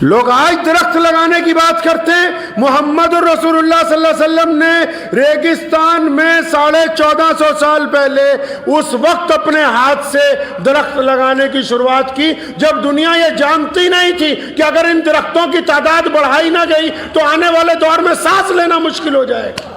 لوگ آج درخت لگانے کی بات کرتے ہیں. محمد الرسول اللہ صلی اللہ علیہ وسلم نے ریگستان میں 1450 سال پہلے اس وقت اپنے ہاتھ سے درخت لگانے کی شروعات کی جب دنیا یہ جانتی نہیں تھی کہ اگر ان درختوں کی تعداد بڑھائی نہ گئی تو آنے والے دور میں سانس لینا مشکل ہو جائے گا.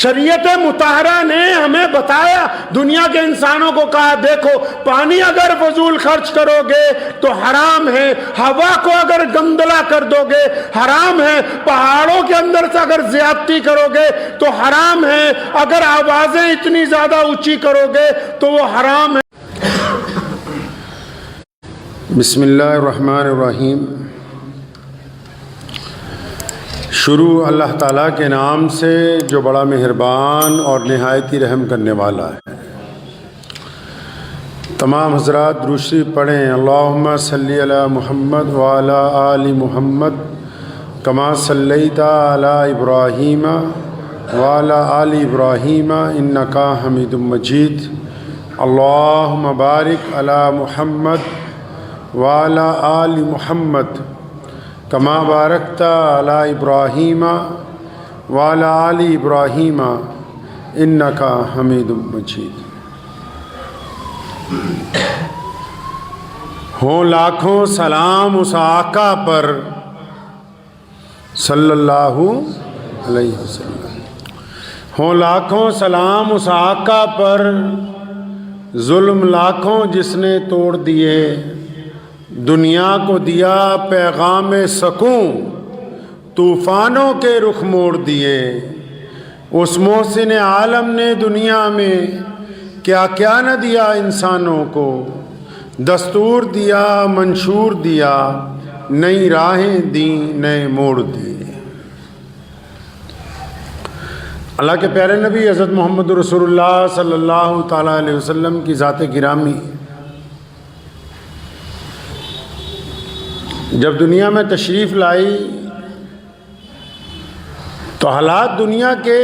شریعت مطہرہ نے ہمیں بتایا، دنیا کے انسانوں کو کہا دیکھو پانی اگر فضول خرچ کرو گے تو حرام ہے، ہوا کو اگر گندلا کر دو گے حرام ہے، پہاڑوں کے اندر سے اگر زیادتی کرو گے تو حرام ہے، اگر آوازیں اتنی زیادہ اونچی کرو گے تو وہ حرام ہے. بسم اللہ الرحمن الرحیم. شروع اللہ تعالیٰ کے نام سے جو بڑا مہربان اور نہایت ہی رحم کرنے والا ہے. تمام حضرات درود شریف پڑھیں. اللہم صلی علی محمد وعلی آل محمد کما صلیت علی ابراہیم وعلی آل ابراہیم انکا حمید مجید. اللہم بارک علی محمد وعلی آل محمد کما بارکت علی ابراہیم وعلی آل ابراہیم انکا حمید مجید. ہوں لاکھوں سلام اس آقا پر صلی اللہ علیہ وسلم. ہوں لاکھوں سلام اس آقا پر، ظلم لاکھوں جس نے توڑ دیے، دنیا کو دیا پیغام سکون، طوفانوں کے رخ موڑ دیے. اس محسن عالم نے دنیا میں کیا کیا نہ دیا انسانوں کو، دستور دیا، منشور دیا، نئی راہیں دیں، نئے موڑ دیے. اللہ کے پیارے نبی حضرت محمد رسول اللہ صلی اللہ تعالیٰ علیہ وسلم کی ذات گرامی جب دنیا میں تشریف لائی تو حالات دنیا کے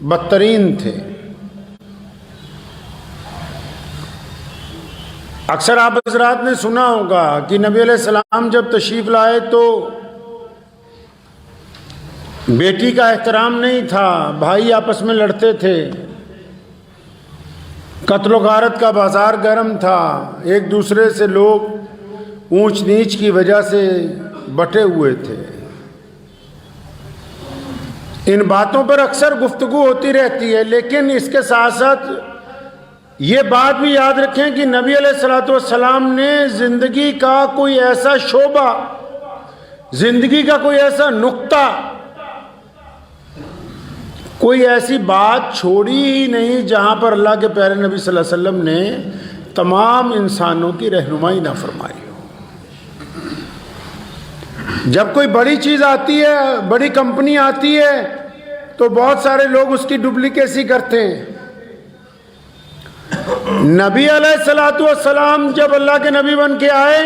بدترین تھے. اکثر آپ حضرات نے سنا ہوگا کہ نبی علیہ السلام جب تشریف لائے تو بیٹی کا احترام نہیں تھا، بھائی آپس میں لڑتے تھے، قتل و غارت کا بازار گرم تھا، ایک دوسرے سے لوگ اونچ نیچ کی وجہ سے بٹے ہوئے تھے. ان باتوں پر اکثر گفتگو ہوتی رہتی ہے، لیکن اس کے ساتھ ساتھ یہ بات بھی یاد رکھیں کہ نبی علیہ السلام نے زندگی کا کوئی ایسا شعبہ، زندگی کا کوئی ایسا نقطہ، کوئی ایسی بات چھوڑی ہی نہیں جہاں پر اللہ کے پیارے نبی صلی اللہ علیہ وسلم نے تمام انسانوں کی رہنمائی نہ فرمائی. جب کوئی بڑی چیز آتی ہے، بڑی کمپنی آتی ہے تو بہت سارے لوگ اس کی ڈپلیکیسی کرتے ہیں. نبی علیہ السلام جب اللہ کے نبی بن کے آئے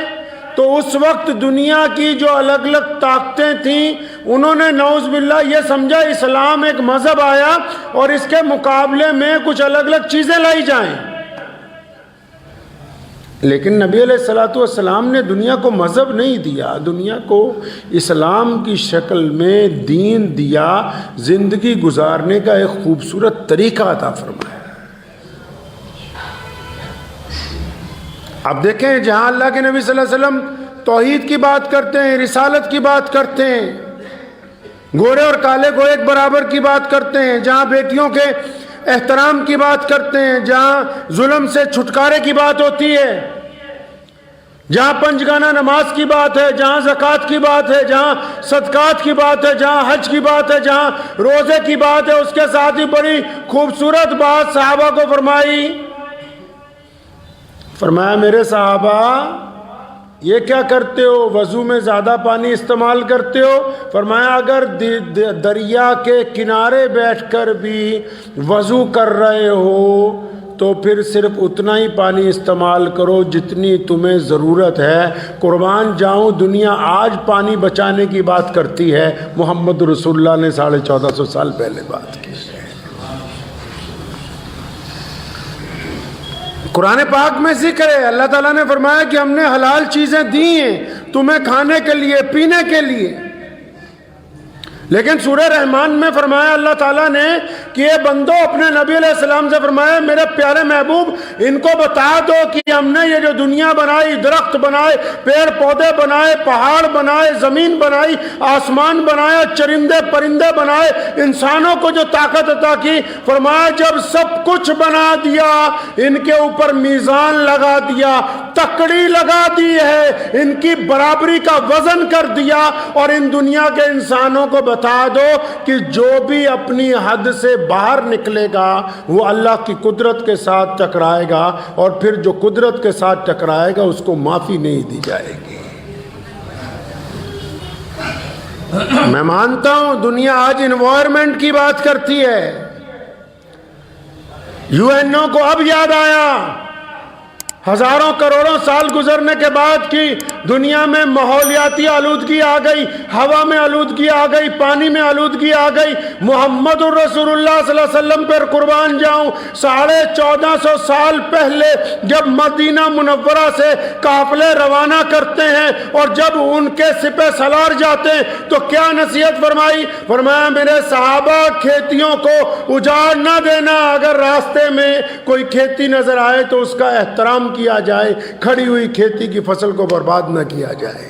تو اس وقت دنیا کی جو الگ الگ طاقتیں تھیں انہوں نے نعوذ باللہ یہ سمجھا اسلام ایک مذہب آیا اور اس کے مقابلے میں کچھ الگ الگ چیزیں لائی جائیں. لیکن نبی علیہ السلام نے دنیا کو مذہب نہیں دیا، دنیا کو اسلام کی شکل میں دین دیا، زندگی گزارنے کا ایک خوبصورت طریقہ عطا فرمایا. اب دیکھیں جہاں اللہ کے نبی صلی اللہ علیہ وسلم توحید کی بات کرتے ہیں، رسالت کی بات کرتے ہیں، گورے اور کالے کو ایک برابر کی بات کرتے ہیں، جہاں بیٹیوں کے احترام کی بات کرتے ہیں، جہاں ظلم سے چھٹکارے کی بات ہوتی ہے، جہاں پنجگانہ نماز کی بات ہے، جہاں زکوٰۃ کی بات ہے، جہاں صدقات کی بات ہے، جہاں حج کی بات ہے، جہاں روزے کی بات ہے، اس کے ساتھ ہی بڑی خوبصورت بات صحابہ کو فرمایا میرے صحابہ یہ کیا کرتے ہو، وضو میں زیادہ پانی استعمال کرتے ہو؟ فرمایا اگر دریا کے کنارے بیٹھ کر بھی وضو کر رہے ہو تو پھر صرف اتنا ہی پانی استعمال کرو جتنی تمہیں ضرورت ہے. قربان جاؤں دنیا آج پانی بچانے کی بات کرتی ہے، محمد رسول اللہ نے 1450 سال پہلے بات کی. قرآن پاک میں ذکر ہے، اللہ تعالیٰ نے فرمایا کہ ہم نے حلال چیزیں دی ہیں تمہیں کھانے کے لیے، پینے کے لیے، لیکن سورہ رحمان میں فرمایا اللہ تعالیٰ نے کہ یہ بندو اپنے نبی علیہ السلام سے فرمایا میرے پیارے محبوب ان کو بتا دو کہ ہم نے یہ جو دنیا بنائی، درخت بنائے، پیڑ پودے بنائے، پہاڑ بنائے، زمین بنائی، آسمان بنایا، چرندے پرندے بنائے، انسانوں کو جو طاقت عطا کی، فرمایا جب سب کچھ بنا دیا ان کے اوپر میزان لگا دیا، تکڑی لگا دی ہے، ان کی برابری کا وزن کر دیا، اور ان دنیا کے انسانوں کو بتا دو کہ جو بھی اپنی حد سے باہر نکلے گا وہ اللہ کی قدرت کے ساتھ ٹکرائے گا، اور پھر جو قدرت کے ساتھ ٹکرائے گا اس کو معافی نہیں دی جائے گی۔ میں مانتا ہوں دنیا آج انوائرمنٹ کی بات کرتی ہے، یو این او کو اب یاد آیا، ہزاروں کروڑوں سال گزرنے کے بعد کی دنیا میں ماحولیاتی آلودگی آ گئی، ہوا میں آلودگی آ گئی، پانی میں آلودگی آ گئی۔ محمد الرسول اللہ صلی اللہ علیہ وسلم پر قربان جاؤں، 1450 سال پہلے جب مدینہ منورہ سے قافلے روانہ کرتے ہیں اور جب ان کے سپہ سالار جاتے ہیں تو کیا نصیحت فرمائی؟ فرمایا میرے صحابہ کھیتیوں کو اجاڑ نہ دینا، اگر راستے میں کوئی کھیتی نظر آئے تو اس کا احترام کیا جائے، کھڑی ہوئی کھیتی کی فصل کو برباد نہ کیا جائے۔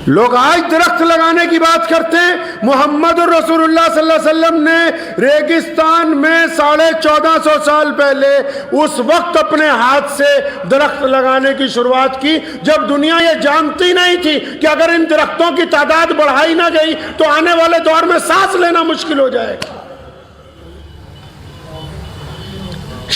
لوگ آج درخت لگانے کی بات کرتے ہیں، محمد الرسول اللہ صلی اللہ علیہ وسلم نے ریگستان میں 1450 سال پہلے اس وقت اپنے ہاتھ سے درخت لگانے کی شروعات کی جب دنیا یہ جانتی نہیں تھی کہ اگر ان درختوں کی تعداد بڑھائی نہ گئی تو آنے والے دور میں سانس لینا مشکل ہو جائے گا۔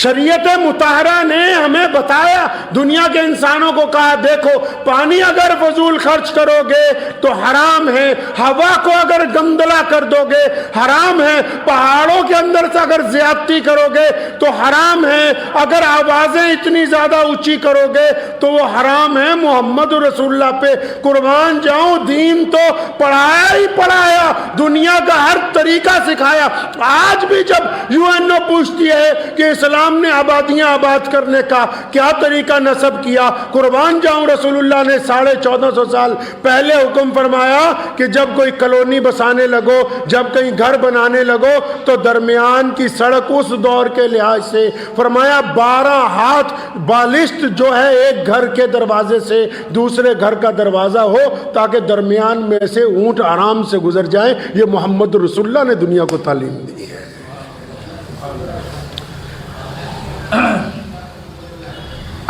شریعت مطہرہ نے ہمیں بتایا، دنیا کے انسانوں کو کہا دیکھو پانی اگر فضول خرچ کرو گے تو حرام ہے، ہوا کو اگر گندلا کر دو گے حرام ہے، پہاڑوں کے اندر سے اگر زیادتی کرو گے تو حرام ہے، اگر آوازیں اتنی زیادہ اونچی کرو گے تو وہ حرام ہے۔ محمد رسول اللہ پہ قربان جاؤں، دین تو پڑھایا ہی پڑھایا، دنیا کا ہر طریقہ سکھایا۔ آج بھی جب یو این او پوچھتی ہے کہ اسلام نے آبادیاں آباد کرنے کا کیا طریقہ نصب کیا، قربان جاؤں رسول اللہ نے 1450 سال پہلے حکم فرمایا کہ جب کوئی کالونی بسانے لگو، جب کہیں گھر بنانے لگو تو درمیان کی سڑک اس دور کے لحاظ سے فرمایا 12 ہاتھ بالشت جو ہے ایک گھر کے دروازے سے دوسرے گھر کا دروازہ ہو تاکہ درمیان میں سے اونٹ آرام سے گزر جائیں۔ یہ محمد رسول اللہ نے دنیا کو تعلیم دی ہے۔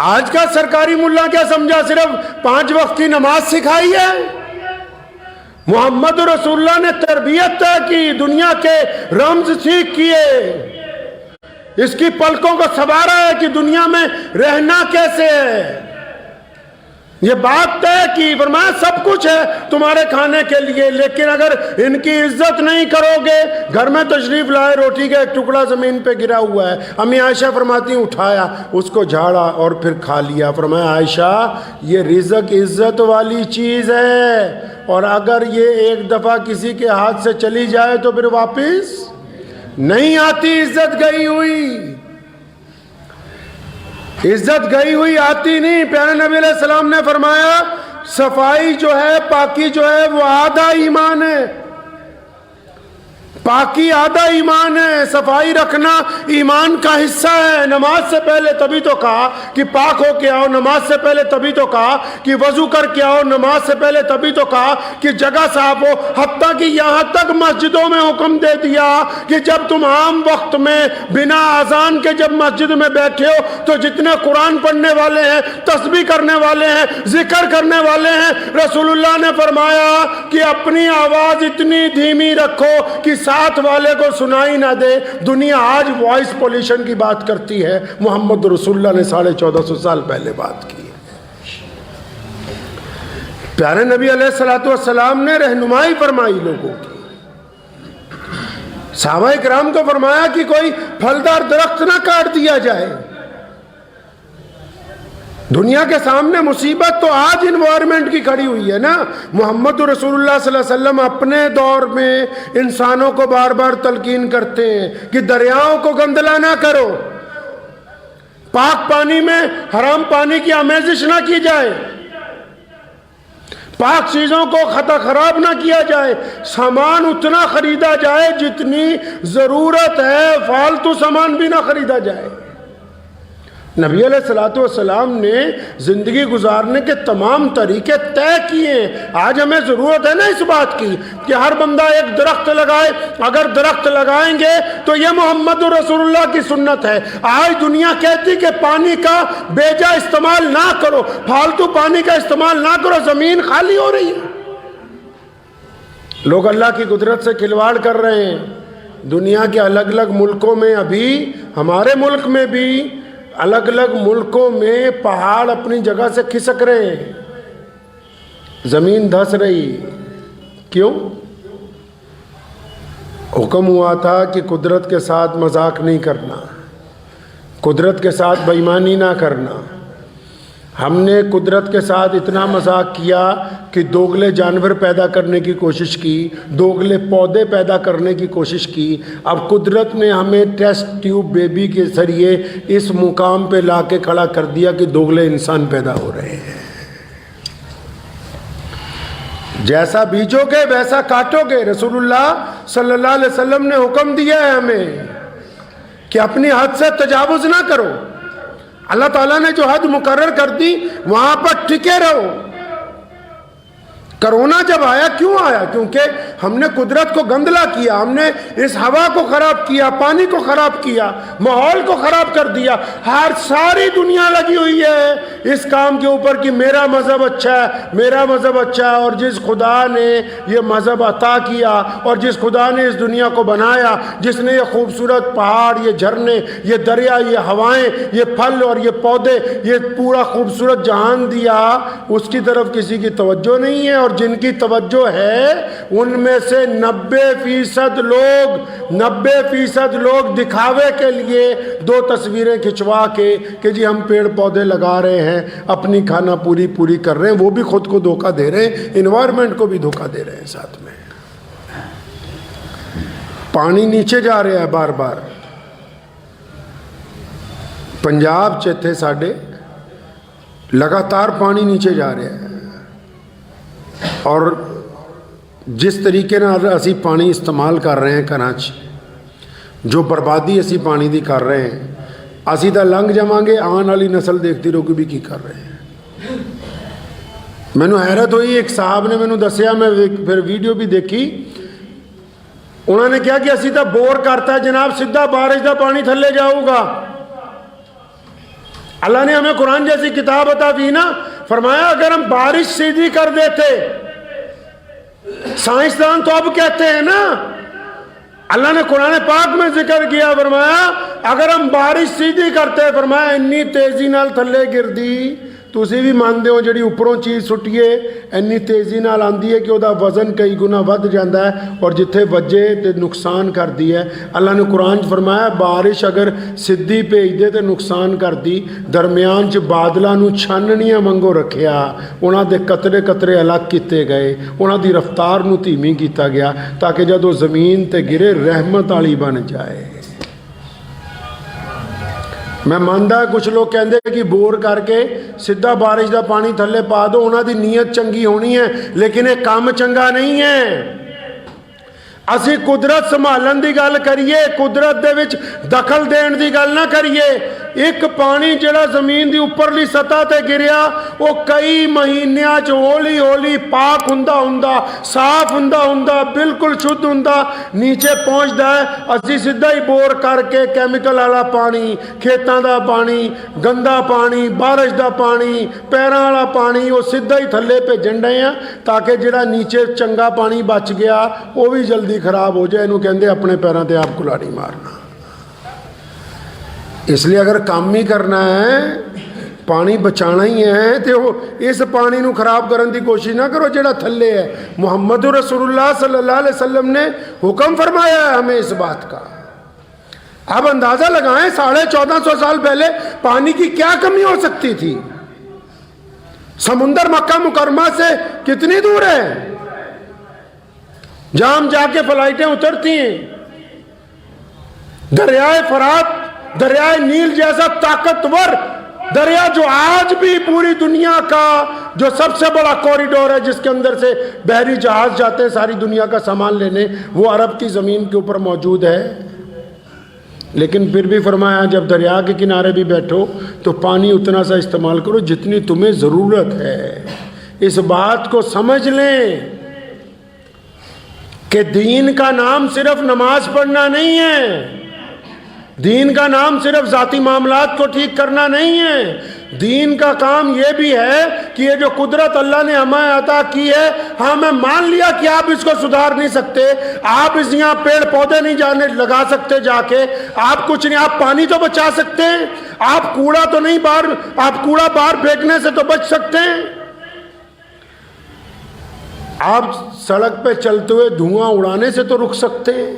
آج کا سرکاری ملا کیا سمجھا؟ صرف 5 وقت کی نماز سکھائی ہے؟ محمد رسول اللہ نے تربیت طے کی، دنیا کے رمز سیکھ کیے، اس کی پلکوں کو سنوارا ہے کہ دنیا میں رہنا کیسے ہے۔ یہ بات طے کی، فرمایا سب کچھ ہے تمہارے کھانے کے لیے، لیکن اگر ان کی عزت نہیں کرو گے، گھر میں تشریف لائے، روٹی کا ایک ٹکڑا زمین پہ گرا ہوا ہے، امی عائشہ فرماتی ہیں اٹھایا، اس کو جھاڑا اور پھر کھا لیا۔ فرمایا عائشہ یہ رزق عزت والی چیز ہے، اور اگر یہ ایک دفعہ کسی کے ہاتھ سے چلی جائے تو پھر واپس نہیں آتی، عزت گئی ہوئی، عزت گئی ہوئی آتی نہیں۔ پیارے نبی علیہ السلام نے فرمایا صفائی جو ہے، پاکی جو ہے وہ آدھا ایمان ہے، پاکی آدھا ایمان ہے، صفائی رکھنا ایمان کا حصہ ہے۔ نماز سے پہلے تبھی تو کہا کہ پاک ہو کے آؤ، نماز سے پہلے تبھی تو کہا کہ وضو کر کے آؤ، نماز سے پہلے تبھی تو کہا کہ جگہ صاف ہو، حتیٰ کہ یہاں تک مسجدوں میں حکم دے دیا کہ جب تم عام وقت میں بنا اذان کے جب مسجد میں بیٹھے ہو تو جتنے قرآن پڑھنے والے ہیں، تسبیح کرنے والے ہیں، ذکر کرنے والے ہیں، رسول اللہ نے فرمایا کہ اپنی آواز اتنی دھیمی رکھو کہ ساتھ والے کو سنائی نہ دے۔ دنیا آج وائس پولیشن کی بات کرتی ہے، محمد رسول اللہ نے 1450 سال پہلے بات کی۔ پیارے نبی علیہ السلام نے رہنمائی فرمائی لوگوں کی، صحابہ کرام کو فرمایا کہ کوئی پھلدار درخت نہ کاٹ دیا جائے۔ دنیا کے سامنے مصیبت تو آج انوائرمنٹ کی کھڑی ہوئی ہے نا۔ محمد رسول اللہ صلی اللہ علیہ وسلم اپنے دور میں انسانوں کو بار بار تلقین کرتے ہیں کہ دریاؤں کو گندلا نہ کرو، پاک پانی میں حرام پانی کی آمیزش نہ کی جائے، پاک چیزوں کو خطا خراب نہ کیا جائے، سامان اتنا خریدا جائے جتنی ضرورت ہے، فالتو سامان بھی نہ خریدا جائے۔ نبی علیہ الصلوۃ والسلام نے زندگی گزارنے کے تمام طریقے طے کیے ہیں۔ آج ہمیں ضرورت ہے نا اس بات کی کہ ہر بندہ ایک درخت لگائے۔ اگر درخت لگائیں گے تو یہ محمد رسول اللہ کی سنت ہے۔ آج دنیا کہتی کہ پانی کا بیجا استعمال نہ کرو، فالتو پانی کا استعمال نہ کرو، زمین خالی ہو رہی ہے۔ لوگ اللہ کی قدرت سے کھلواڑ کر رہے ہیں۔ دنیا کے الگ الگ ملکوں میں، ابھی ہمارے ملک میں بھی الگ الگ ملکوں میں پہاڑ اپنی جگہ سے کھسک رہے ہیں، زمین دھس رہی۔ کیوں؟ حکم ہوا تھا کہ قدرت کے ساتھ مذاق نہیں کرنا، قدرت کے ساتھ بے ایمانی نہ کرنا۔ ہم نے قدرت کے ساتھ اتنا مذاق کیا کہ دوگلے جانور پیدا کرنے کی کوشش کی، دوگلے پودے پیدا کرنے کی کوشش کی۔ اب قدرت نے ہمیں ٹیسٹ ٹیوب بیبی کے ذریعے اس مقام پہ لا کے کھڑا کر دیا کہ دوگلے انسان پیدا ہو رہے ہیں۔ جیسا بیجو گے ویسا کاٹو گے۔ رسول اللہ صلی اللہ علیہ وسلم نے حکم دیا ہے ہمیں کہ اپنی حد سے تجاوز نہ کرو۔ اللہ تعالیٰ نے جو حد مقرر کر دی وہاں پر ٹکے رہو۔ کرونا جب آیا کیوں آیا؟ کیونکہ ہم نے قدرت کو گندلا کیا، ہم نے اس ہوا کو خراب کیا، پانی کو خراب کیا، ماحول کو خراب کر دیا۔ ساری دنیا لگی ہوئی ہے اس کام کے اوپر کہ میرا مذہب اچھا ہے، میرا مذہب اچھا ہے۔ اور جس خدا نے یہ مذہب عطا کیا اور جس خدا نے اس دنیا کو بنایا، جس نے یہ خوبصورت پہاڑ، یہ جھرنے، یہ دریا، یہ ہوائیں، یہ پھل اور یہ پودے، یہ پورا خوبصورت جہان دیا، اس کی طرف کسی کی توجہ نہیں ہے۔ اور جن کی توجہ ہے ان میں سے 90% لوگ دکھاوے کے لیے دو تصویریں کھنچوا کے کہ جی ہم پیڑ پودے لگا رہے ہیں، اپنی کھانا پوری کر رہے ہیں، وہ بھی خود کو دھوکہ دے رہے ہیں، انوائرمنٹ کو بھی دھوکہ دے رہے ہیں۔ ساتھ میں پانی نیچے جا رہا ہے بار بار۔ پنجاب چیتھے ساڈے لگاتار پانی نیچے جا رہا ہے، اور جس طریقے نال اسی پانی استعمال کر رہے ہیں کراچی، جو بربادی اسی پانی دی کر رہے ہیں، اسی تا لنگ جاواں گے، آن والی نسل دیکھتی رہو کہ بھی کی کر رہے ہیں۔ مینوں حیرت ہوئی، ایک صاحب نے مینوں دسیا، میں پھر ویڈیو بھی دیکھی، انہوں نے کہا کہ اسی تا بور کرتا ہے جناب، سیدھا بارش دا پانی تھلے جاؤ گا۔ اللہ نے ہمیں قرآن جیسی کتاب عطا کی نا، فرمایا اگر ہم بارش سیدھی کر دیتے، سائنسدان تو اب کہتے ہیں نا، اللہ نے قرآن پاک میں ذکر کیا، فرمایا اگر ہم بارش سیدھی کرتے، فرمایا انی تیزی نال تھلے گردی، تسی بھی مانتے ہو جڑی اوپروں چیز سٹیے اینی تیزی نال آندی ہے کہ وہ وزن کئی گنا ود جاتا ہے، اور جتھے وجے تے نقصان کر دی ہے۔ اللہ نے قرآن فرمایا بارش اگر سدھی بھیج دے تے نقصان کر دی، درمیان چ بادلاں نو چھاننیاں منگو رکھیا، انہاں دے قطرے قطرے الگ کیتے گئے، انہاں دی رفتار نو دھیمی کیتا گیا تاکہ جدو زمین تے گرے رحمت والی بن جائے۔ میں ماندا کچھ لوگ کہندے کہ بور کر کے سیدھا بارش دا پانی تھلے پا دو، انہاں دی نیت چنگی ہونی ہے، لیکن یہ کام چنگا نہیں ہے۔ اسی قدرت سنبھالن دی گل کریے، قدرت دے وچ دخل دین دی گل نہ کریے۔ ایک پانی جڑا زمین دی اوپرلی سطح تے گریا، وہ کئی مہینیاں چ ہولی ہولی پاک ہوندا صاف ہوندا بالکل شدھ ہوندا نیچے پہنچدا ہے۔ اسی سیدھا ہی بور کر کے کیمیکل والا پانی، کھیتاں دا پانی، گندا پانی، بارش دا پانی، پیراں والا پانی، وہ سیدھا ہی تھلے بھیجن ڈے ہیں تاکہ جڑا نیچے چنگا پانی بچ گیا وہ بھی جلدی خراب ہو جائے۔ انہوں کہندے اپنے پیراں تے آپ کلاڑی مارنا۔ اس لیے اگر کام ہی کرنا ہے، پانی بچانا ہی ہے، تو اس پانی نو خراب کرن دی کوشش نہ کرو جڑا تھلے ہے۔ محمد رسول اللہ صلی اللہ علیہ وسلم نے حکم فرمایا ہے ہمیں اس بات کا۔ اب اندازہ لگائیں 1450 سال پہلے پانی کی کیا کمی ہو سکتی تھی؟ سمندر مکہ مکرمہ سے کتنی دور ہے جہاں ہم جا کے فلائٹیں اترتی ہیں؟ دریائے فرات دریائے نیل جیسا طاقتور دریا جو آج بھی پوری دنیا کا جو سب سے بڑا کوریڈور ہے جس کے اندر سے بحری جہاز جاتے ہیں ساری دنیا کا سامان لینے، وہ عرب کی زمین کے اوپر موجود ہے۔ لیکن پھر بھی فرمایا جب دریا کے کنارے بھی بیٹھو تو پانی اتنا سا استعمال کرو جتنی تمہیں ضرورت ہے۔ اس بات کو سمجھ لیں کہ دین کا نام صرف نماز پڑھنا نہیں ہے، دین کا نام صرف ذاتی معاملات کو ٹھیک کرنا نہیں ہے، دین کا کام یہ بھی ہے کہ یہ جو قدرت اللہ نے ہمیں عطا کی ہے، ہاں میں مان لیا کہ آپ اس کو سدھار نہیں سکتے، آپ اس یہاں پیڑ پودے نہیں جانے لگا سکتے جا کے، آپ کچھ نہیں، آپ پانی تو بچا سکتے ہیں، آپ کوڑا تو نہیں آپ کوڑا باہر پھینکنے سے تو بچ سکتے ہیں، آپ سڑک پہ چلتے ہوئے دھواں اڑانے سے تو رک سکتے ہیں،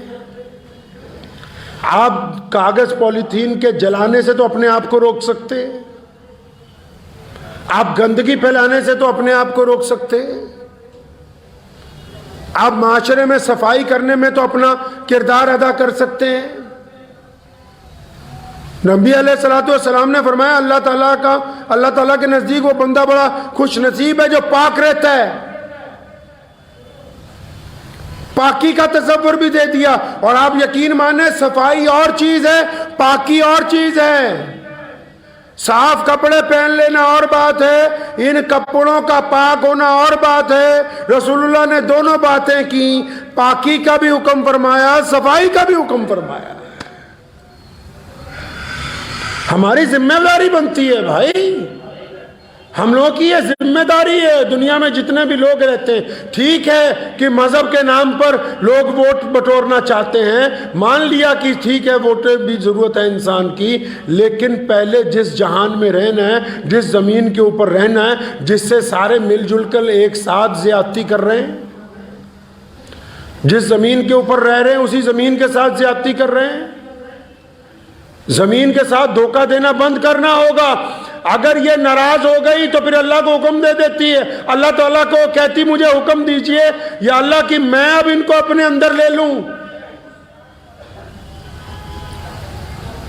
آپ کاغذ پولیتھین کے جلانے سے تو اپنے آپ کو روک سکتے ہیں، آپ گندگی پھیلانے سے تو اپنے آپ کو روک سکتے ہیں، آپ معاشرے میں صفائی کرنے میں تو اپنا کردار ادا کر سکتے ہیں۔ نبی علیہ الصلوۃ والسلام نے فرمایا اللہ تعالیٰ کے نزدیک وہ بندہ بڑا خوش نصیب ہے جو پاک رہتا ہے۔ پاکی کا تصور بھی دے دیا، اور آپ یقین مانیں صفائی اور چیز ہے، پاکی اور چیز ہے۔ صاف کپڑے پہن لینا اور بات ہے، ان کپڑوں کا پاک ہونا اور بات ہے۔ رسول اللہ نے دونوں باتیں کی، پاکی کا بھی حکم فرمایا، صفائی کا بھی حکم فرمایا۔ ہماری ذمہ داری بنتی ہے بھائی، ہم لوگوں کی یہ ذمہ داری ہے۔ دنیا میں جتنے بھی لوگ رہتے ہیں، ٹھیک ہے کہ مذہب کے نام پر لوگ ووٹ بٹورنا چاہتے ہیں، مان لیا کہ ٹھیک ہے ووٹ بھی ضرورت ہے انسان کی، لیکن پہلے جس جہان میں رہنا ہے، جس زمین کے اوپر رہنا ہے، جس سے سارے مل جل کر ایک ساتھ زیادتی کر رہے ہیں، جس زمین کے اوپر رہ رہے ہیں اسی زمین کے ساتھ زیادتی کر رہے ہیں، زمین کے ساتھ دھوکہ دینا بند کرنا ہوگا۔ اگر یہ ناراض ہو گئی تو پھر اللہ کو حکم دے دیتی ہے، اللہ تعالیٰ کو کہتی مجھے حکم دیجئے یا اللہ کی میں اب ان کو اپنے اندر لے لوں۔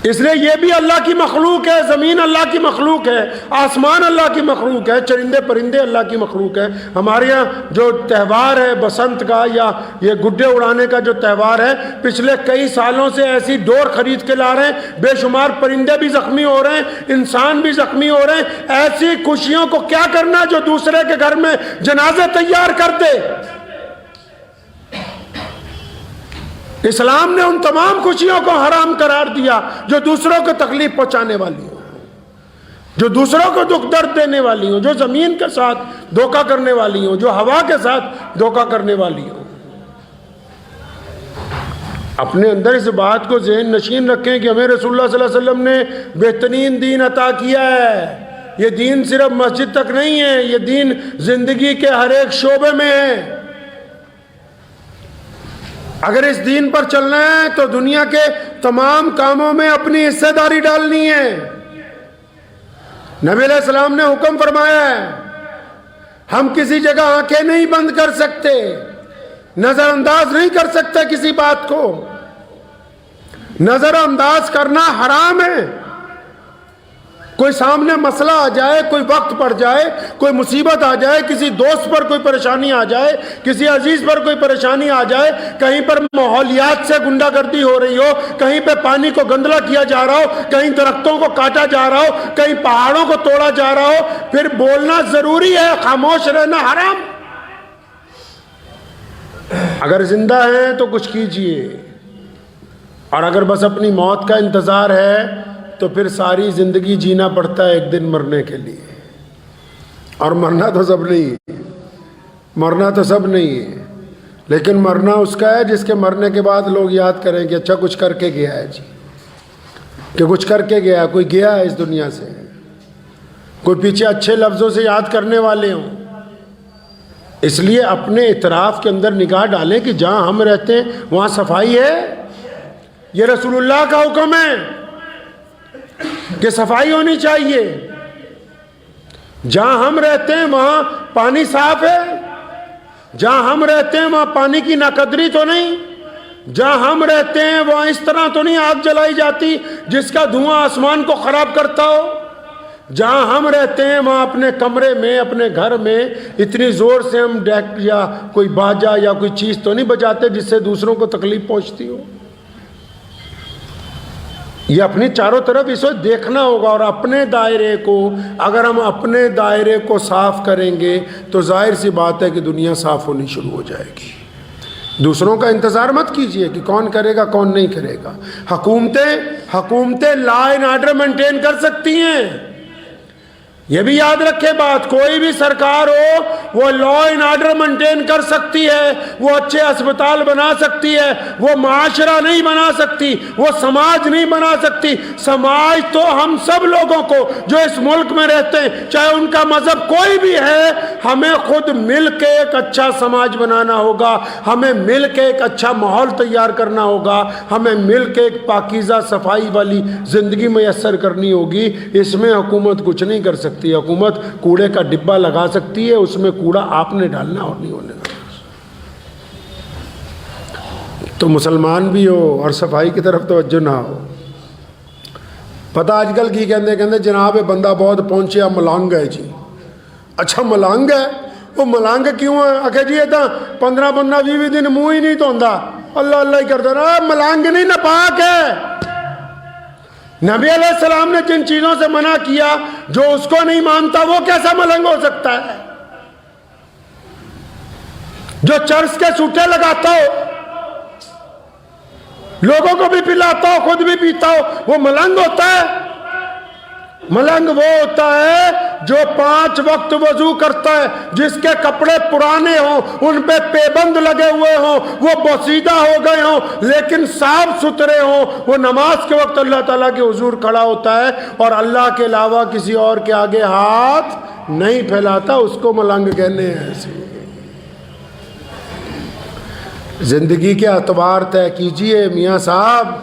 اس لیے یہ بھی اللہ کی مخلوق ہے، زمین اللہ کی مخلوق ہے، آسمان اللہ کی مخلوق ہے، چرندے پرندے اللہ کی مخلوق ہے۔ ہمارے یہاں جو تہوار ہے بسنت کا یا یہ گڈے اڑانے کا جو تہوار ہے، پچھلے کئی سالوں سے ایسی ڈور خرید کے لا رہے ہیں، بے شمار پرندے بھی زخمی ہو رہے ہیں، انسان بھی زخمی ہو رہے ہیں۔ ایسی خوشیوں کو کیا کرنا جو دوسرے کے گھر میں جنازے تیار کر دے۔ اسلام نے ان تمام خوشیوں کو حرام قرار دیا جو دوسروں کو تکلیف پہنچانے والی ہوں، جو دوسروں کو دکھ درد دینے والی ہوں، جو زمین کے ساتھ دھوکہ کرنے والی ہوں، جو ہوا کے ساتھ دھوکہ کرنے والی ہوں۔ اپنے اندر اس بات کو ذہن نشین رکھیں کہ ہمیں رسول اللہ صلی اللہ علیہ وسلم نے بہترین دین عطا کیا ہے۔ یہ دین صرف مسجد تک نہیں ہے، یہ دین زندگی کے ہر ایک شعبے میں ہے۔ اگر اس دین پر چلنا ہے تو دنیا کے تمام کاموں میں اپنی حصہ داری ڈالنی ہے۔ نبی علیہ السلام نے حکم فرمایا ہے، ہم کسی جگہ آنکھیں نہیں بند کر سکتے، نظر انداز نہیں کر سکتے کسی بات کو۔ نظر انداز کرنا حرام ہے۔ کوئی سامنے مسئلہ آ جائے، کوئی وقت پڑ جائے، کوئی مصیبت آ جائے، کسی دوست پر کوئی پریشانی آ جائے، کسی عزیز پر کوئی پریشانی آ جائے، کہیں پر ماحولیات سے غنڈہ گردی ہو رہی ہو، کہیں پہ پانی کو گندلا کیا جا رہا ہو، کہیں درختوں کو کاٹا جا رہا ہو، کہیں پہاڑوں کو توڑا جا رہا ہو، پھر بولنا ضروری ہے، خاموش رہنا حرام۔ اگر زندہ ہیں تو کچھ کیجئے، اور اگر بس اپنی موت کا انتظار ہے تو پھر ساری زندگی جینا پڑتا ہے ایک دن مرنے کے لیے، اور مرنا تو سب نہیں ہے، مرنا تو سب نہیں ہے، لیکن مرنا اس کا ہے جس کے مرنے کے بعد لوگ یاد کریں کہ اچھا کچھ کر کے گیا ہے جی، کہ کچھ کر کے گیا، کوئی گیا ہے اس دنیا سے، کوئی پیچھے اچھے لفظوں سے یاد کرنے والے ہوں۔ اس لیے اپنے اعتراف کے اندر نگاہ ڈالیں کہ جہاں ہم رہتے ہیں وہاں صفائی ہے، یہ رسول اللہ کا حکم ہے کہ صفائی ہونی چاہیے۔ جہاں ہم رہتے ہیں وہاں پانی صاف ہے، جہاں ہم رہتے ہیں وہاں پانی کی ناقدری تو نہیں، جہاں ہم رہتے ہیں وہاں اس طرح تو نہیں آگ جلائی جاتی جس کا دھواں آسمان کو خراب کرتا ہو. جہاں ہم رہتے ہیں وہاں اپنے کمرے میں اپنے گھر میں اتنی زور سے ہم ڈیک یا کوئی باجا یا کوئی چیز تو نہیں بجاتے جس سے دوسروں کو تکلیف پہنچتی ہو. یہ اپنی چاروں طرف اس وقت دیکھنا ہوگا، اور اپنے دائرے کو اگر ہم اپنے دائرے کو صاف کریں گے تو ظاہر سی بات ہے کہ دنیا صاف ہونی شروع ہو جائے گی. دوسروں کا انتظار مت کیجئے کہ کون کرے گا کون نہیں کرے گا. حکومتیں لا اینڈ آرڈر مینٹین کر سکتی ہیں. یہ بھی یاد رکھے بات، کوئی بھی سرکار ہو وہ لا اینڈ آرڈر مینٹین کر سکتی ہے، وہ اچھے اسپتال بنا سکتی ہے، وہ معاشرہ نہیں بنا سکتی، وہ سماج نہیں بنا سکتی. سماج تو ہم سب لوگوں کو جو اس ملک میں رہتے ہیں چاہے ان کا مذہب کوئی بھی ہے، ہمیں خود مل کے ایک اچھا سماج بنانا ہوگا، ہمیں مل کے ایک اچھا ماحول تیار کرنا ہوگا، ہمیں مل کے ایک پاکیزہ صفائی والی زندگی میسر کرنی ہوگی. اس میں حکومت کچھ نہیں کر سکتی. حکومت کوڑے کا ڈبہ لگا سکتی ہے، اس میں کوڑا آپ نے ڈالنا اور نہیں ہونے کا. تو مسلمان بھی ہو اور صفائی کی طرف توجہ نہ ہو. پتہ آج کل کی کہندے جناب بندہ بہت پہنچیا ملانگ ہے جی. اچھا ملانگ ہے، وہ ملانگ کیوں ہے؟ آخر جی یہ 15-20 دن منہ ہی نہیں دھوندا، اللہ اللہ ہی کرتا رہا. ملانگ نہیں، ناپاک ہے. نبی علیہ السلام نے جن چیزوں سے منع کیا جو اس کو نہیں مانتا وہ کیسا ملنگ ہو سکتا ہے؟ جو چرس کے سوٹے لگاتا ہو، لوگوں کو بھی پلاتا ہو، خود بھی پیتا ہو، وہ ملنگ ہوتا ہے؟ ملنگ وہ ہوتا ہے جو 5 وقت وضو کرتا ہے، جس کے کپڑے پرانے ہوں، ان پہ پیبند لگے ہوئے ہوں، وہ بوسیدہ ہو گئے ہوں لیکن صاف ستھرے ہوں. وہ نماز کے وقت اللہ تعالیٰ کے حضور کھڑا ہوتا ہے اور اللہ کے علاوہ کسی اور کے آگے ہاتھ نہیں پھیلاتا. اس کو ملنگ کہنے ہیں. ایسے زندگی کے اعتبار طے کیجئے میاں صاحب.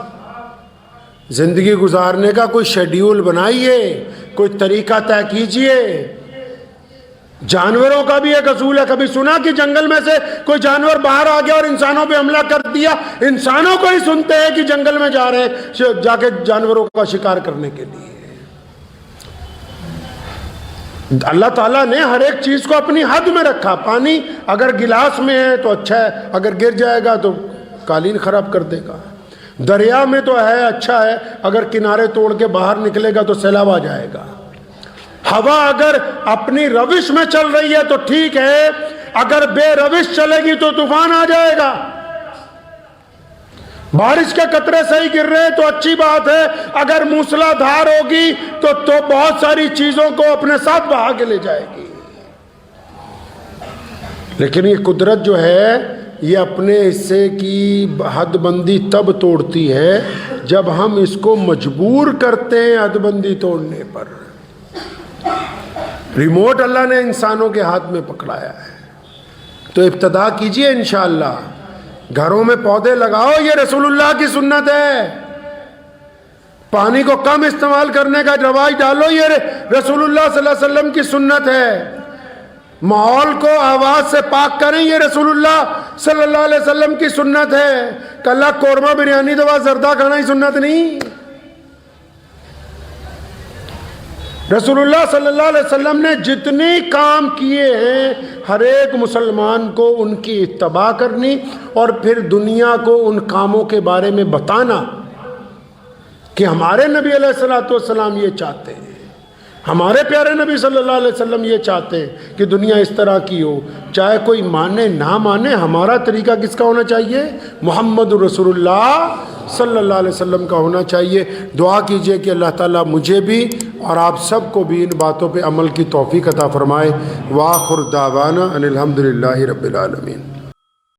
زندگی گزارنے کا کوئی شیڈیول بنائیے، کوئی طریقہ طے کیجئے. جانوروں کا بھی ایک اصول ہے. کبھی سنا کہ جنگل میں سے کوئی جانور باہر آ گیا اور انسانوں پہ حملہ کر دیا؟ انسانوں کو ہی سنتے ہیں کہ جنگل میں جا رہے ہیں جا کے جانوروں کا شکار کرنے کے لیے. اللہ تعالیٰ نے ہر ایک چیز کو اپنی حد میں رکھا. پانی اگر گلاس میں ہے تو اچھا ہے، اگر گر جائے گا تو قالین خراب کر دے گا. دریا میں تو ہے اچھا ہے، اگر کنارے توڑ کے باہر نکلے گا تو سیلاب آ جائے گا. ہوا اگر اپنی روش میں چل رہی ہے تو ٹھیک ہے، اگر بے روش چلے گی تو طوفان آ جائے گا. بارش کے قطرے صحیح گر رہے تو اچھی بات ہے، اگر موسلا دھار ہوگی تو بہت ساری چیزوں کو اپنے ساتھ بہا کے لے جائے گی. لیکن یہ قدرت جو ہے یہ اپنے حصے کی حد بندی تب توڑتی ہے جب ہم اس کو مجبور کرتے ہیں حد بندی توڑنے پر. ریموٹ اللہ نے انسانوں کے ہاتھ میں پکڑایا ہے. تو ابتدا کیجئے انشاءاللہ. گھروں میں پودے لگاؤ، یہ رسول اللہ کی سنت ہے. پانی کو کم استعمال کرنے کا رواج ڈالو، یہ رسول اللہ صلی اللہ علیہ وسلم کی سنت ہے. ماحول کو آواز سے پاک کریں، یہ رسول اللہ صلی اللہ علیہ وسلم کی سنت ہے. کلا قورمہ بریانی دوا زردہ کھانا ہی سنت نہیں. رسول اللہ صلی اللہ علیہ وسلم نے جتنے کام کیے ہیں ہر ایک مسلمان کو ان کی اتباع کرنی اور پھر دنیا کو ان کاموں کے بارے میں بتانا کہ ہمارے نبی علیہ السلام یہ چاہتے ہیں، ہمارے پیارے نبی صلی اللہ علیہ وسلم یہ چاہتے ہیں کہ دنیا اس طرح کی ہو. چاہے کوئی مانے نہ مانے، ہمارا طریقہ کس کا ہونا چاہیے؟ محمد رسول اللہ صلی اللہ علیہ وسلم کا ہونا چاہیے. دعا کیجئے کہ اللہ تعالیٰ مجھے بھی اور آپ سب کو بھی ان باتوں پہ عمل کی توفیق عطا فرمائے. وآخر دعوانا ان الحمدللہ رب العالمین.